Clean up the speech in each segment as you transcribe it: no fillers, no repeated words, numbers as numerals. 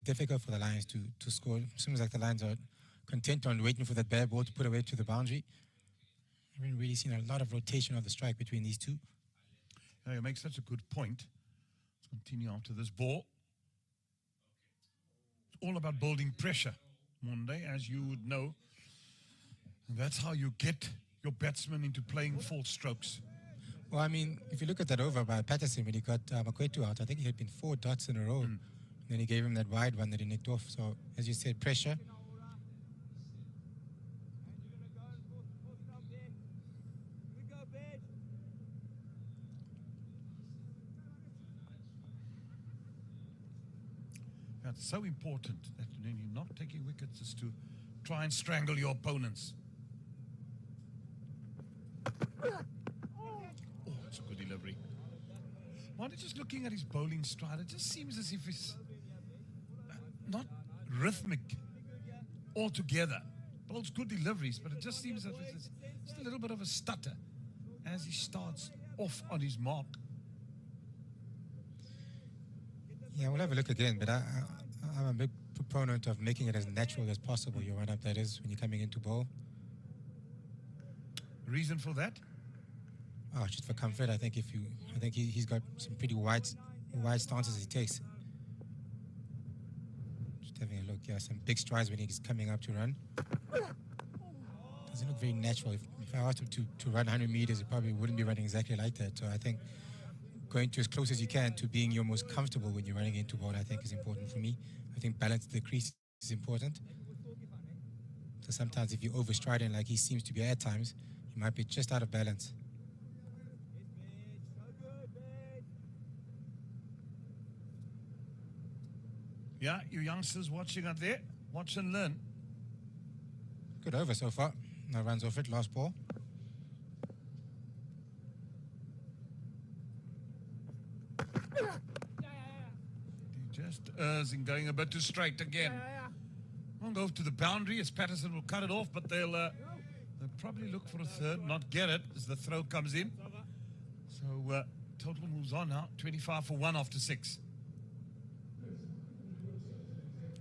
difficult for the Lions to score. It seems like the Lions are content on waiting for that bad ball to put away to the boundary. I haven't really seen a lot of rotation of the strike between these two. You make such a good point. Let's continue after this ball. It's all about building pressure, Monday, as you would know. And that's how you get your batsmen into playing false strokes. Well, I mean, if you look at that over by Patterson when he got Makwetu out, I think he had been 4 dots in a row. And then he gave him that wide one that he nicked off. So, as you said, pressure. That's so important that when you're not taking wickets is to try and strangle your opponents. Oh, it's a good delivery. Wanda, just looking at his bowling stride, it just seems as if he's not rhythmic altogether. Bowls good deliveries, but it just seems that it's just a little bit of a stutter as he starts off on his mark. Yeah, we'll have a look again, but I'm a big proponent of making it as natural as possible, your run-up, that is, when you're coming into bowl. Reason for that? Oh, just for comfort. I think he's got some pretty wide stances he takes. Just having a look, yeah, some big strides when he's coming up to run. Doesn't look very natural. If I asked him to run 100 meters, he probably wouldn't be running exactly like that. So I think going to as close as you can to being your most comfortable when you're running into ball, I think is important for me. I think balance the crease is important. So sometimes if you overstride like he seems to be at times, you might be just out of balance. Yeah, you youngsters watching out there, watch and learn. Good over so far. No runs off it, last ball. He just errs in going a bit too straight again. Won't go to the boundary as Patterson will cut it off, but they'll probably look for a third, not get it as the throw comes in. So total moves on now, 25 for 1 after 6.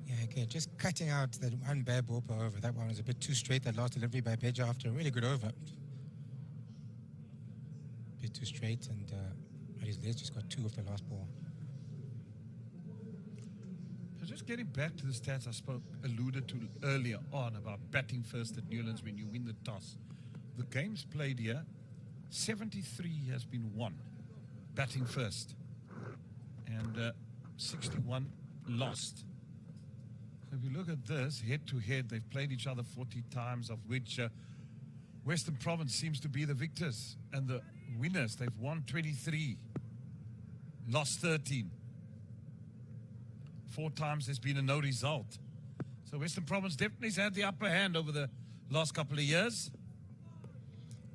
Yeah, okay, just cutting out that one bad ball per over. That one was a bit too straight, that last delivery by Beja after a really good over. A bit too straight, and his legs just got 2 off the last ball. So just getting back to the stats I alluded to earlier on about batting first at Newlands when you win the toss. The games played here, 73 has been won, batting first, and 61 lost. So if you look at this, head-to-head, they've played each other 40 times, of which Western Province seems to be the victors. And the winners, they've won 23, lost 13. 4 times there's been a no result. So Western Province definitely has had the upper hand over the last couple of years.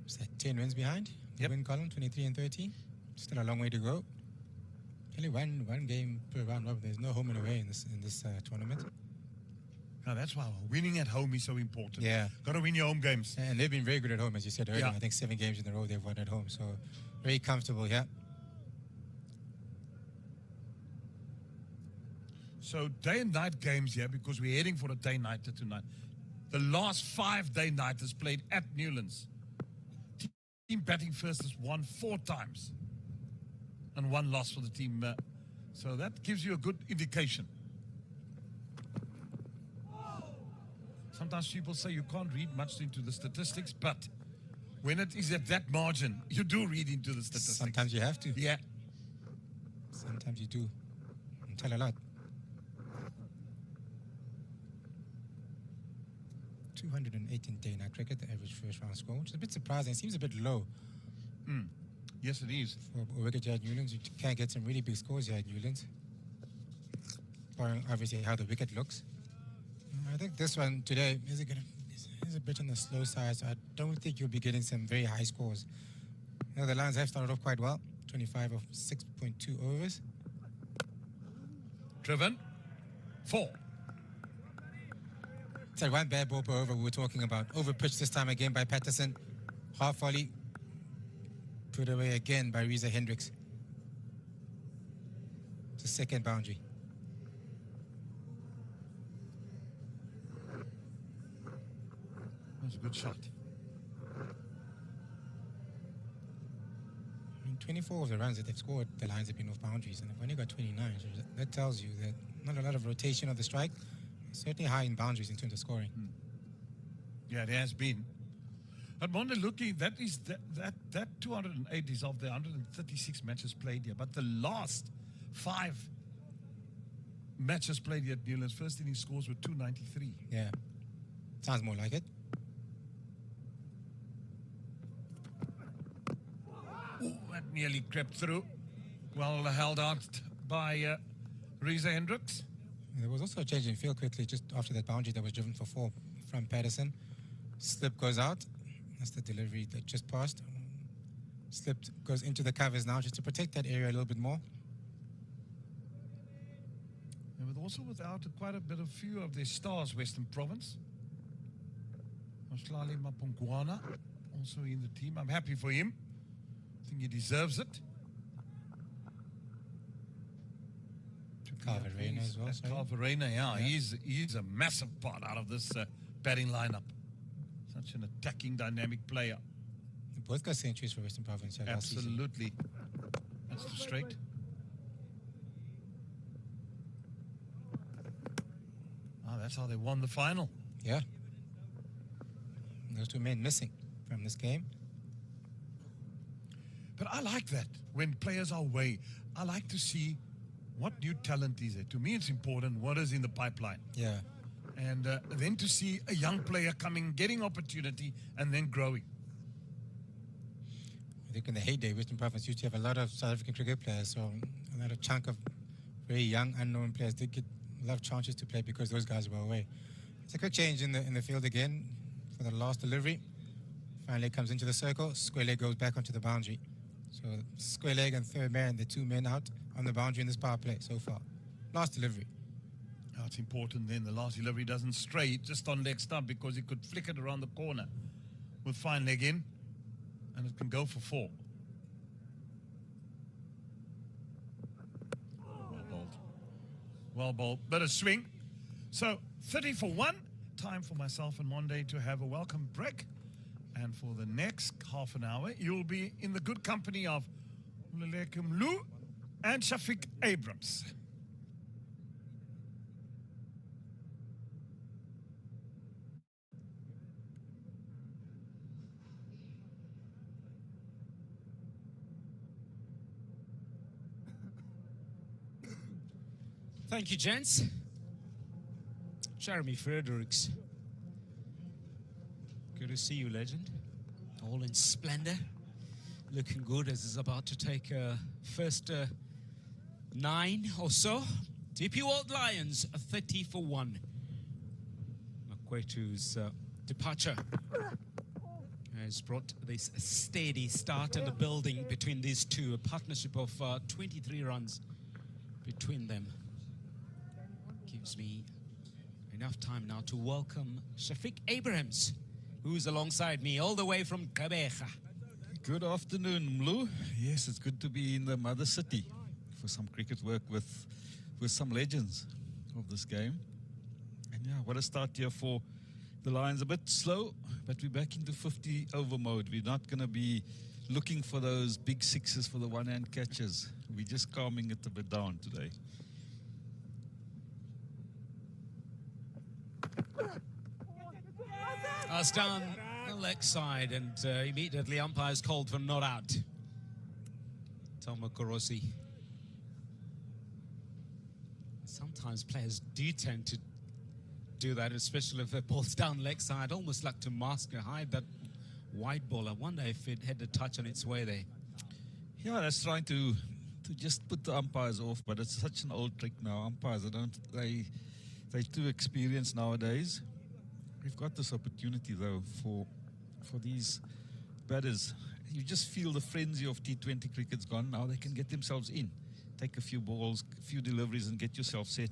Is that 10 wins behind? Yep. Win column, 23 and 13. Still a long way to go. Only one game per round robin. There's no home and away in this tournament. Now that's why winning at home is so important. Yeah. Got to win your home games. And they've been very good at home, as you said earlier. Yeah. I think 7 games in a row they've won at home. So very comfortable, yeah. So day and night games here, because we're heading for a day-nighter tonight. The last 5 day-nighters played at Newlands. Team batting first has won 4 times. And 1 loss for the team. So that gives you a good indication. Sometimes people say you can't read much into the statistics, but when it is at that margin, you do read into the statistics. Sometimes you have to. Yeah. Sometimes you do. And tell a lot. 208 in day-night cricket, the average first-round score, which is a bit surprising. It seems a bit low. Yes, it is. For wicket here at Newlands, you can get some really big scores here at Newlands. Barring obviously how the wicket looks. I think this one today is a bit on the slow side, so I don't think you'll be getting some very high scores. You know, the Lions have started off quite well, 25 of 6.2 overs. Driven. 4. So 1 bad ball per over we were talking about. Over pitched this time again by Patterson. Half volley. Put away again by Reza Hendricks. The second boundary. was a good shot. I mean, 24 of the runs that they've scored, the Lions have been off boundaries, and they've only got 29. So that tells you that not a lot of rotation of the strike, certainly high in boundaries in terms of scoring. Yeah, it has been. But Wanda, looking, that 208 is of the 136 matches played here. But the last 5 matches played here at Newlands, first inning scores were 293. Yeah, sounds more like it. Ooh, that nearly crept through. Well held out by Reza Hendricks. There was also a change in field quickly just after that boundary that was driven for 4 from Patterson. Slip goes out. That's the delivery that just passed. Slip goes into the covers now just to protect that area a little bit more. And with also without quite a bit of few of their stars, Western Province. Maslali Mapungwana also in the team. I'm happy for him. I think he deserves it. Carverena as well. Carverena, yeah. He's a massive part out of this batting lineup. Such an attacking, dynamic player. They both got centuries for Western Province. Absolutely. That's too straight. Oh, that's how they won the final. Yeah. Those 2 men missing from this game. But I like that when players are away. I like to see what new talent is there. To me, it's important what is in the pipeline. Yeah. And then to see a young player coming, getting opportunity, and then growing. I think in the heyday, Western Province used to have a lot of South African cricket players, so a lot of chunk of very young, unknown players did get a lot of chances to play because those guys were away. It's a quick change in the field again for the last delivery. Finally comes into the circle. Square leg goes back onto the boundary. So square leg and third man, the 2 men out on the boundary in this power play so far. Last delivery. Oh, it's important then the last delivery doesn't stray just on leg stump because he could flick it around the corner with fine leg in, and it can go for 4. Well bowled. Well bowled. Bit of swing. So 30 for 1. Time for myself and Monday to have a welcome break. And for the next half an hour, you'll be in the good company of Uleleke Mlu and Shafiq Abrams. Thank you, gents. Jeremy Fredericks. Good to see you, legend. All in splendor. Looking good as he's about to take first 9 or so. DP World Lions, 30 for 1. Makwetu's departure has brought this steady start in the building between these two. A partnership of 23 runs between them. Gives me enough time now to welcome Shafiq Abrams, who's alongside me all the way from Gqeberha. Good afternoon, Mlu. Yes, it's good to be in the mother city for some cricket work with some legends of this game. And yeah, what a start here for the Lions. A bit slow, but we're back into 50 over mode. We're not going to be looking for those big sixes for the one-hand catches. We're just calming it a bit down today. Us down the leg side, and immediately umpires called for not out. Toma Korosi. Sometimes players do tend to do that, especially if the ball's down leg side, almost like to mask or hide that wide ball. I wonder if it had a touch on its way there. Yeah, that's trying to just put the umpires off, but it's such an old trick now. Umpires, they're too experienced nowadays. We've got this opportunity, though, for these batters. You just feel the frenzy of T20 cricket's gone. Now they can get themselves in. Take a few balls, a few deliveries, and get yourself set.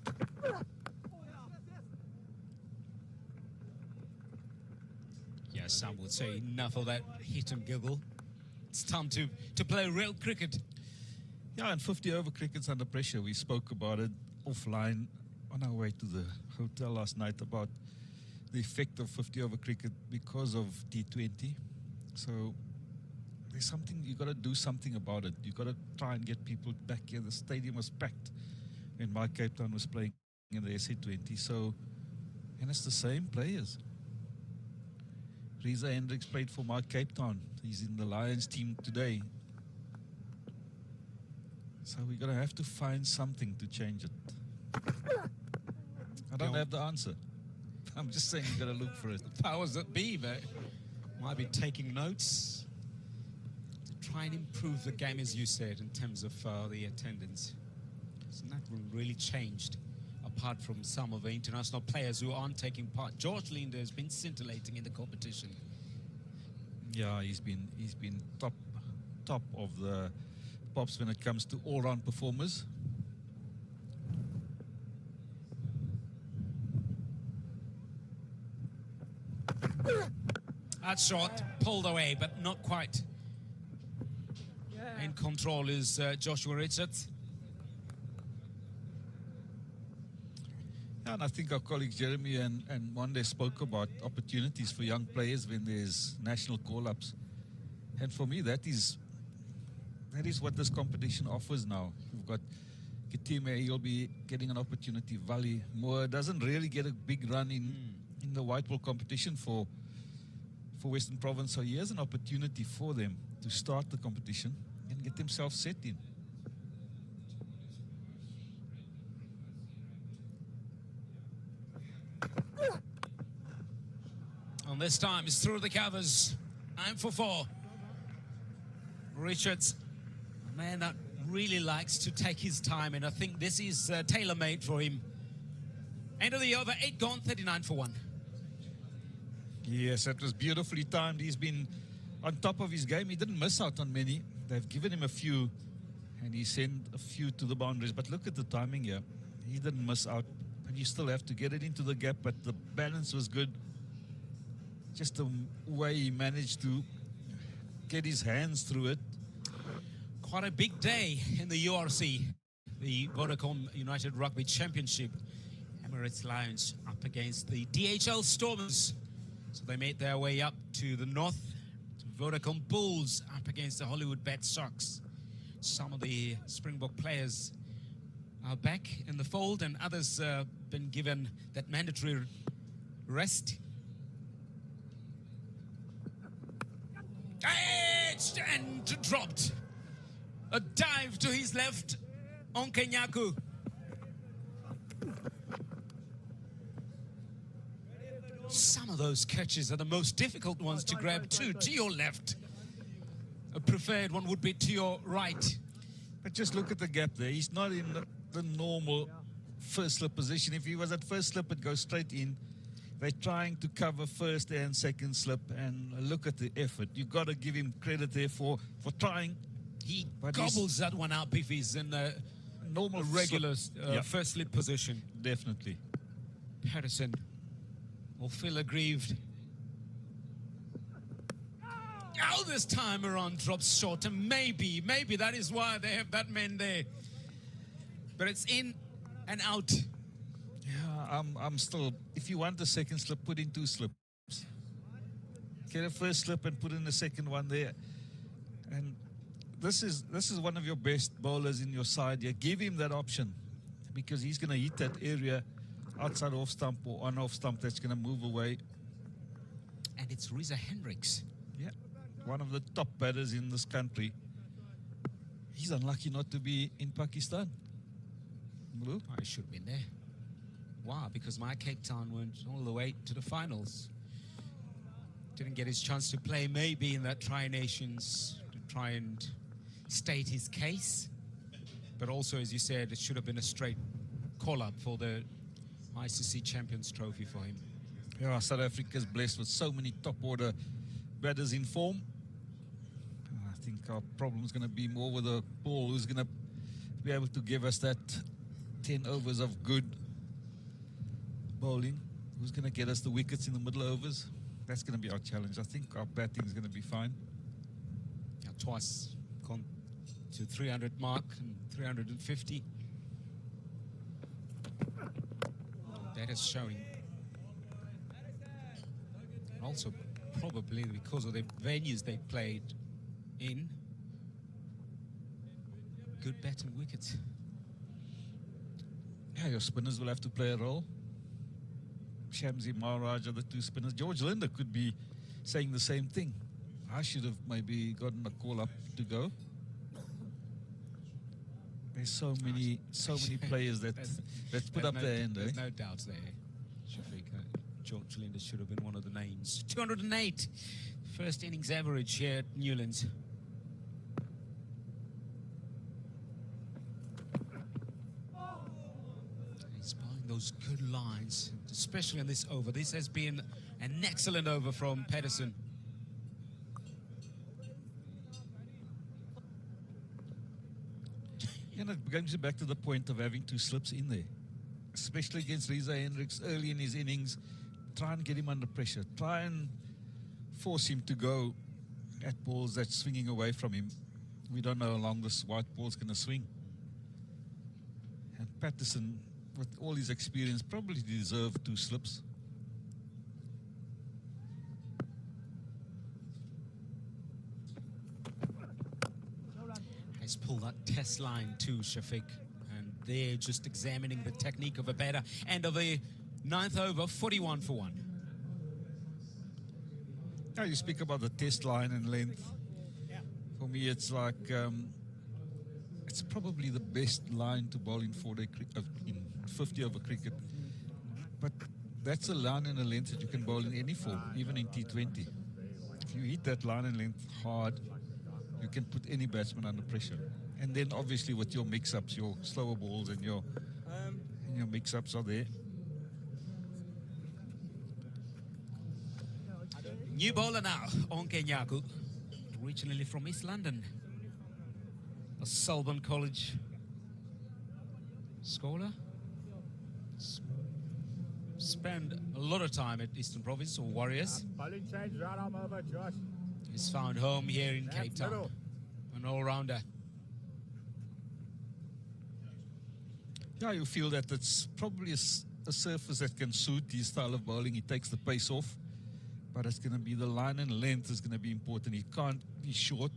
Yeah, some would say enough of that hit and giggle. It's time to play real cricket. Yeah, and 50 over cricket's under pressure. We spoke about it offline on our way to the hotel last night about the effect of 50 over cricket because of T20. So there's something, you got to do something about it. You got to try and get people back here. The stadium was packed when my Cape Town was playing in the SA20. So, and it's the same players. Reza Hendricks played for my Cape Town. He's in the Lions team today. So we're going to have to find something to change it. I don't have the answer. I'm just saying you got to look for it. The powers that be, but might be taking notes to try and improve the game, as you said, in terms of the attendance. It's not really changed, apart from some of the international players who aren't taking part. George Linder has been scintillating in the competition. Yeah, he's been top of the pops when it comes to all-round performers. That shot pulled away, but not quite. In control is Joshua Richards. Yeah, and I think our colleagues Jeremy and Monde spoke about opportunities for young players when there's national call-ups. And for me, that is what this competition offers now. We've got Kitime, he'll be getting an opportunity. Vali Moore doesn't really get a big run in the white ball competition for Western Province. So he has an opportunity for them to start the competition and get themselves set in. And this time it's through the covers. 9 for 4. Richards, a man that really likes to take his time, and I think this is tailor-made for him. End of the over, 8 gone, 39 for 1. Yes, that was beautifully timed. He's been on top of his game. He didn't miss out on many. They've given him a few, and he sent a few to the boundaries. But look at the timing here. He didn't miss out. And you still have to get it into the gap, but the balance was good. Just the way he managed to get his hands through it. Quite a big day in the URC, the Vodacom United Rugby Championship. Emirates Lions up against the DHL Stormers. So they made their way up to the north. Vodacom Bulls up against the Hollywood Bat Sox. Some of the Springbok players are back in the fold, and others been given that mandatory rest. Edged and dropped. A dive to his left on Kenyaku. Some of those catches are the most difficult ones to grab too, to your left. A preferred one would be to your right. But just look at the gap there. He's not in the normal first slip position. If he was at first slip, it goes straight in. They're trying to cover first and second slip, and look at the effort. You've got to give him credit there for trying. He gobbles that one up if he's in a normal regular slip. first slip position. Definitely. Patterson will feel aggrieved. Oh, this time around drops short, and maybe that is why they have that man there. But it's in and out. Yeah, I'm still, if you want the second slip, put in 2 slips. Get a first slip and put in the second one there. And this is one of your best bowlers in your side. Yeah, give him that option, because he's going to hit that area outside off stump or on off stump that's going to move away. And it's Reza Hendricks. Yeah, one of the top batters in this country. He's unlucky not to be in Pakistan. Blue? I should have been there. Wow, because my Cape Town went all the way to the finals. Didn't get his chance to play maybe in that Tri-Nations to try and state his case. But also, as you said, it should have been a straight call-up for the ICC Champions Trophy for him. Yeah, South Africa is blessed with so many top-order batters in form. I think our problem is going to be more with the ball, who's going to be able to give us that 10 overs of good bowling. Who's going to get us the wickets in the middle overs? That's going to be our challenge. I think our batting is going to be fine. Yeah, twice gone to 300 mark and 350. That is showing. Also, probably because of the venues they played in. Good batting wickets. Yeah, your spinners will have to play a role. Shamsi, Maharaj are the two spinners. George Linder could be saying the same thing. I should have maybe gotten a call up to go. There's so many players that put up their hand. There's no doubt there. Shafiq, George Linder should have been one of the names. 208, first innings average here at Newlands. He's buying those good lines, especially on this over. This has been an excellent over from Pedersen. And it brings you back to the point of having two slips in there, especially against Reza Hendricks early in his innings. Try and get him under pressure. Try and force him to go at balls that's swinging away from him. We don't know how long this white ball's going to swing. And Patterson, with all his experience, probably deserved two slips. Has pulled that test line too, Shafiq. And they're just examining the technique of a batter. End of the ninth over, 41 for 1. Now you speak about the test line and length. For me, it's like it's probably the best line to bowl in 4-day in 50 over cricket. But that's a line and a length that you can bowl in any form, even in T20. If you hit that line and length hard, you can put any batsman under pressure. And then obviously with your mix-ups, your slower balls and your mix-ups are there. New bowler now, Onke Nyaku, originally from East London. A Selborne College scholar. Spent a lot of time at Eastern Province or Warriors. Bowling change, right arm over, Josh. He's found home here in Cape Town. Middle. An all-rounder. Yeah, you feel that it's probably a surface that can suit his style of bowling. He takes the pace off, but it's going to be the line and length is going to be important. He can't be short.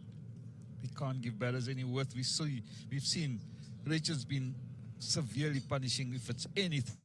He can't give batters any worth. We've seen Richard's been severely punishing if it's anything